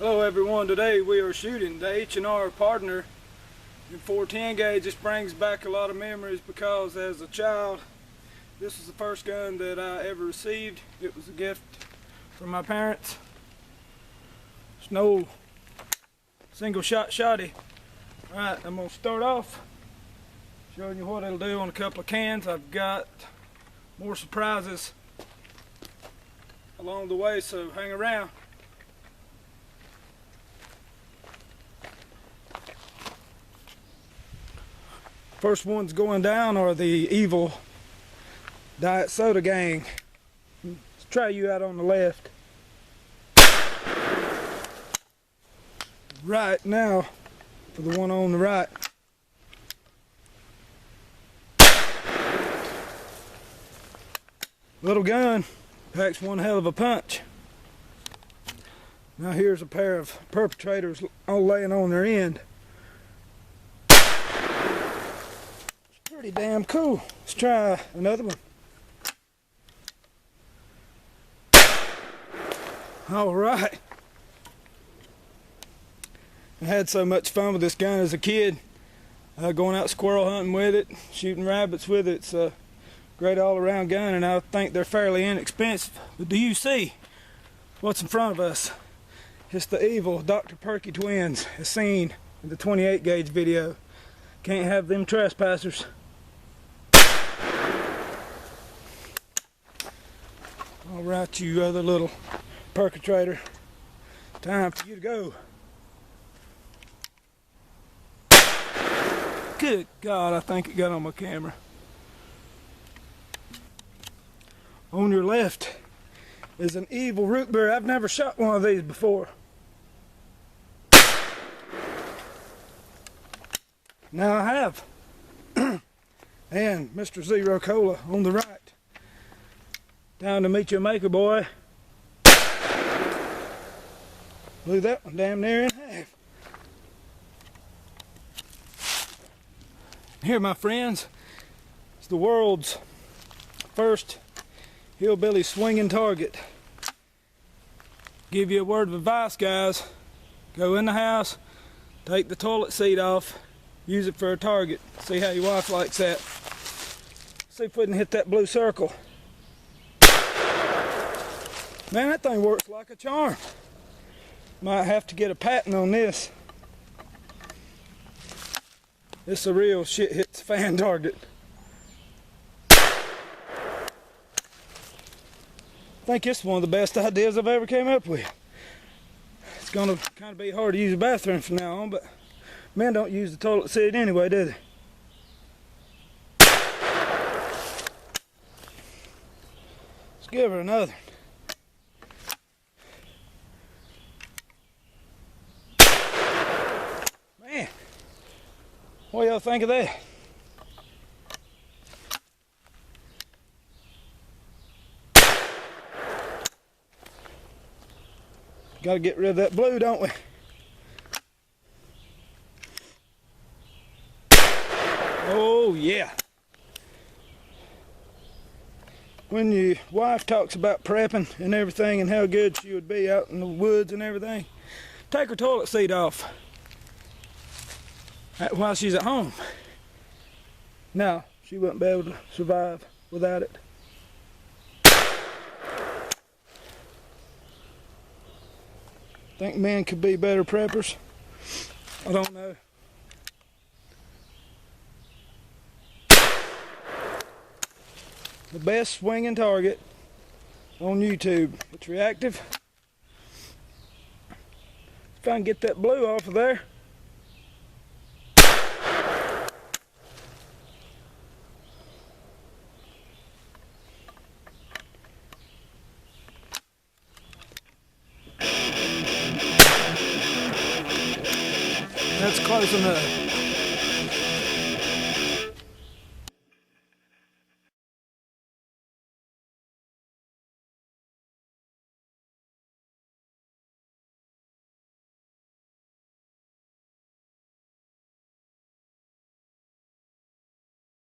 Hello everyone, today we are shooting the H&R Pardner in 410 gauge. This brings back a lot of memories because as a child, this was the first gun that I ever received. It was a gift from my parents. It's no single shot shotty. Alright, I'm going to start off showing you what it'll do on a couple of cans. I've got more surprises along the way, so hang around. First ones going down are the evil diet soda gang. Let's try you out on the left. Right now for the one on the right. Little gun packs one hell of a punch. Now here's a pair of perpetrators all laying on their end. Pretty damn cool. Let's try another one. All right. I had so much fun with this gun as a kid. Going out squirrel hunting with it, shooting rabbits with it. It's a great all-around gun, and I think they're fairly inexpensive. But do you see what's in front of us? It's the evil Dr. Perky twins, as seen in the 28 gauge video. Can't have them trespassers. All right, you other little perpetrator. Time for you to go. Good God, I think it got on my camera. On your left is an evil root beer. I've never shot one of these before. Now I have. And Mr. Zero Cola on the right. Time to meet your maker, boy. Blew that one damn near in half. Here, my friends, it's the world's first hillbilly swinging target. Give you a word of advice, guys. Go in the house, take the toilet seat off, use it for a target. See how your wife likes that. See if we can hit that blue circle. Man, that thing works like a charm. Might have to get a patent on this. It's a real shit hits fan target. I think it's one of the best ideas I've ever came up with. It's gonna kind of be hard to use the bathroom from now on, but men don't use the toilet seat anyway, do they? Let's give her another. Man, what y'all think of that? Got to get rid of that blue, don't we? Oh yeah. When your wife talks about prepping and everything and how good she would be out in the woods and everything, take her toilet seat off while she's at home. Now, she wouldn't be able to survive without it. Think men could be better preppers? I don't know. The best swinging target on YouTube. It's reactive. If I can get that blue off of there. That's close enough.